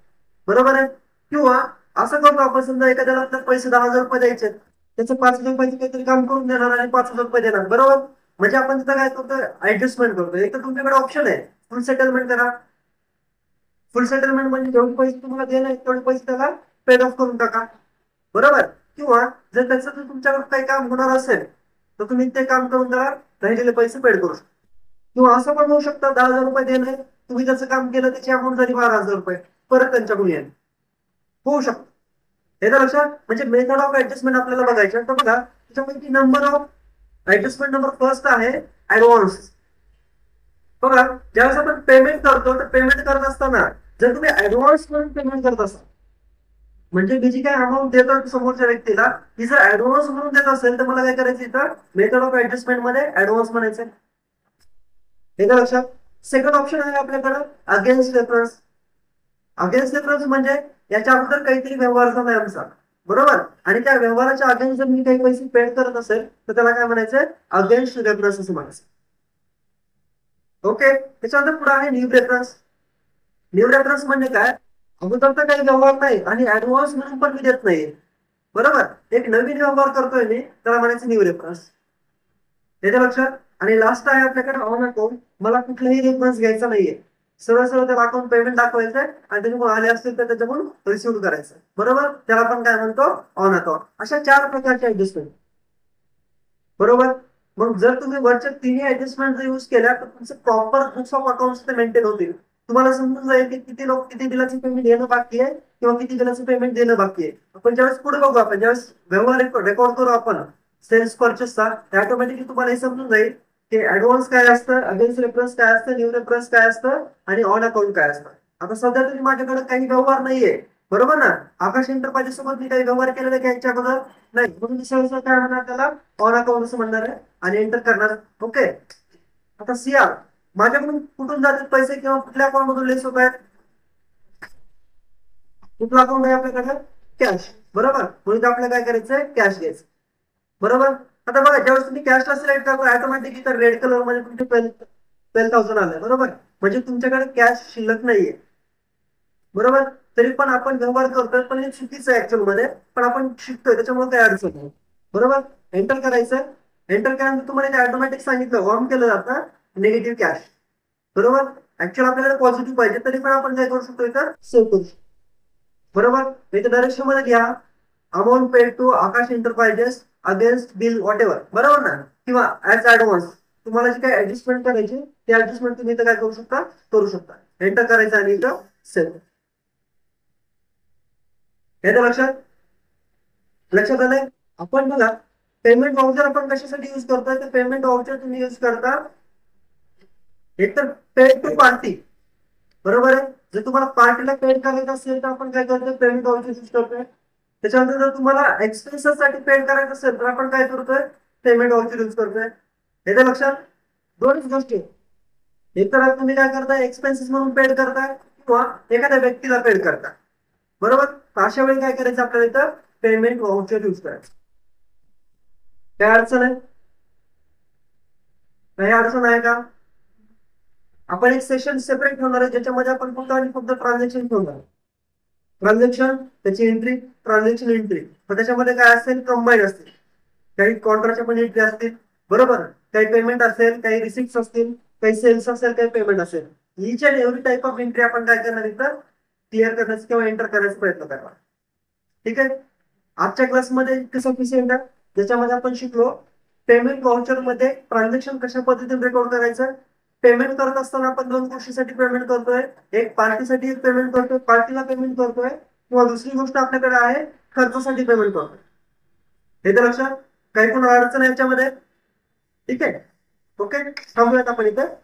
बरोबर आहे. किंवा असं करतो आपण, समजा एखाद्याला आपल्याला पैसे 10,000 रुपये द्यायचे, त्याचं 5,000 रुपयाचं काहीतरी काम करून देणार आणि 5,000 रुपये देणार. बरोबर. म्हणजे आपण तिथं काय करतो, ऍडजस्टमेंट करतो. एक तर तुमच्याकडे ऑप्शन आहे फुल सेटलमेंट करा. फुल सेटलमेंट म्हणजे जेवढे पैसे तुम्हाला देणार तेवढे पैसे त्याला पेड ऑफ करून टाका. बरोबर. किंवा जर त्याचं जर तुमच्याकडे काही काम होणार असेल तर तुम्ही ते काम करून त्याला राहिलेले पैसे पेड करू शकता. किंवा असं पण होऊ शकतं 10,000 रुपये देणे, तुम्ही त्याचं काम केलं त्याची अमाऊंट झाली 12,000 रुपये, परत त्यांच्याकडून येईल, होऊ शकतं. हे तर लक्षात. म्हणजे मेथड ऑफ ऍडजस्टमेंट आपल्याला बघायचं. तर बघा त्याच्यापैकी number of adjustment number first आहे ऍडव्हान्स. बघा ज्यावेळेस आपण पेमेंट करतो तर पेमेंट करत असताना जर तुम्ही ऍडव्हान्स म्हणून पेमेंट करत असाल, म्हणजे मी जी काय अमाऊंट देतो समोरच्या व्यक्तीला ती जर ऍडव्हान्स म्हणून देत असेल तर मला काय करायचं, इथं मेथड ऑफ ऍडजस्टमेंट मध्ये ऍडव्हान्स म्हणायचं. हे तर लक्षात. सेकंड ऑप्शन आहे आपल्याकडं अगेन्स्ट रेफरन्स. अगेन्स्ट रेफरन्स म्हणजे याच्या अगोदर काहीतरी व्यवहार झालाय आमचा. बरोबर. आणि त्या व्यवहाराच्या अगेन्स्ट जर मी काही पैसे पेड करत असेल तर त्याला काय म्हणायचंय, अगेन्स्ट रेफरन्स असं म्हणायचं. ओके. त्याच्यानंतर पुढे आहे न्यू रेफरन्स. न्यू रेफरन्स म्हणजे काय, अगोदरचा काही व्यवहार नाही आणि ऍडव्हान्स म्हणून पण मी देत नाही. बरोबर. एक नवीन व्यवहार करतोय मी, त्याला म्हणायचं न्यू रेफरन्स. त्याच्या लक्षात. आणि लास्ट आहे आपल्याकडे ऑन अकाउंट. मला कुठलाही रेफरन्स घ्यायचा नाहीये, सरळ सरळ त्याला अकाउंट पेमेंट दाखवायचंय आणि त्याच्याकडून आले असतील तर त्याच्याकडून रिसिव्ह करायचं. बरोबर. त्याला आपण काय म्हणतो, ऑन अकाउंट. अशा 4 प्रकारच्या ऍडजस्टमेंट. बरोबर. मग जर तुम्ही वरच्या तिन्ही ऍडजस्टमेंट जर युज केल्या तर तुमचं proper books of account maintain होतील. तुम्हाला समजून जाईल की किती लोक किती बिलाचं पेमेंट देणं बाकी आहे किंवा किती बिलाचं पेमेंट देणं बाकी आहे. आपण ज्यावेळेस पुढे बघू, आपण ज्यावेळेस व्यवहार रेकॉर्ड करू आपण सेल्स परचेसचा, ऑटोमॅटिकली तुम्हाला हे समजून जाईल की ऍडव्हान्स काय असतं, अगेन्स्ट रेफरन्स काय असतं, न्यू रेफरन्स काय असतं आणि ऑन अकाउंट काय असतं. आता सध्या तरी माझ्याकडे काही व्यवहार नाहीये. बरोबर ना. आकाश एंटरप्राइजेस सोबत मी काही व्यवहार केलेले काही याच्याबद्दल नाही, म्हणून सहसा काय म्हणणार त्याला, ऑन अकाउंट असं म्हणणार आहे आणि एंटर करणार. ओके. आता सीआर माझ्याकडून कुठून जातात पैसे किंवा कुठल्या अकाउंट मधून लेस होत आहेत, कुठला अकाउंट आहे आपल्याकडे, कॅश. बरोबर. म्हणून आपल्याला काय करायचंय, कॅश घ्यायचं. बरोबर. आता बघा ज्यावेळेस तुम्ही कॅशला सिलेक्ट करता ऑटोमॅटिक इथं रेड कलर मध्ये तुमचे 12,000 आले. बरोबर. म्हणजे तुमच्याकडे कॅश शिल्लक नाहीये. बरोबर. तरी पण आपण व्यवहार करतोय, पण हे चुकीचं आहे ऍक्च्युअल मध्ये, पण आपण शिकतोय त्याच्यामुळे काही अडचण नाही. बरोबर. एंटर करायचं. एंटर केल्यानंतर तुम्हाला ऑटोमॅटिक सांगितलं ऑन केलं जातं निगेटिव्ह कॅश. बरोबर. ऍक्च्युअल आपल्याकडे पॉझिटिव्ह पाहिजे, तरी पण आपण काय करू शकतो, इथं सेव्ह करू शकतो. बरोबर. इथे डायरेक्शन मध्ये घ्या amount paid to Aakash enterprises against bill whatever. बरोबर ना. किंवा ऍज ऍडव्हान्स तुम्हाला जे काही ऍडजस्टमेंट करायची ते ऍडजस्टमेंट तुम्ही इथं काय करू शकता, करू शकता. एंटर करायचं आणि इथं सेव्ह. हे तर लक्षात. लक्षात आलंय. आपण बघा पेमेंट वाउचर आपण कशासाठी युज करतोय, तर पेमेंट वाउचर तुम्ही युज करता एकतर पेड टू पार्टी. बरोबर आहे. जर तुम्हाला पार्टीला पेड करायचं असेल तर आपण काय करतोय, पेमेंट वाउचर युज करतोय. त्याच्यानंतर जर तुम्हाला एक्सपेन्सेस साठी पेड करायचं असेल तर आपण काय करतोय, पेमेंट व्हाउचर यूज करतोय. येते लक्षात? दोनच गोष्टी. एक तर तुम्ही काय करताय, एक्सपेन्सेस म्हणून पेड करताय किंवा एखाद्या व्यक्तीला पेड करताय. बरोबर? अशा वेळी काय करायचं आपल्याला, इथं पेमेंट व्हाउचर यूज करायचं. काय अडचण आहे? काही अडचण आहे का? आपण एक सेशन सेपरेट ठेवणार आहे ज्याच्यामध्ये आपण फक्त आणि फक्त ट्रान्झॅक्शन ठेवणार. ट्रान्झॅक्शन, त्याची एंट्री, ट्रान्झॅक्शन एंट्री. तर त्याच्यामध्ये काय असेल, कंबाईन असतील. काही कॉन्ट्राच्या पण एंट्री असतील. बरोबर? काही पेमेंट असेल, काही रिसिप्ट असतील, काही सेल्स असेल, काही पेमेंट असेल. Each and every type of entry आपण काय करणार, इथं क्लिअर करण्याचा किंवा एंटर करण्याचा प्रयत्न करणार. ठीक आहे. आजच्या क्लासमध्ये इतकं सफिशियंट आहे, ज्याच्यामध्ये आपण शिकलो पेमेंट व्हाउचर मध्ये ट्रान्झॅक्शन कशा पद्धतीने रेकॉर्ड करायचं. पेमेंट करत असताना आपण दोन गोष्टीसाठी पेमेंट करतोय. एक पार्टीसाठी पेमेंट करतोय, पार्टीला पेमेंट करतोय, किंवा दुसरी गोष्ट आपल्याकडे आहे खर्चासाठी पेमेंट करतोय. हे तर लक्षात? काही पण अडचण आहे याच्यामध्ये? ठीक आहे. ओके, थांबूयात आपण इथे.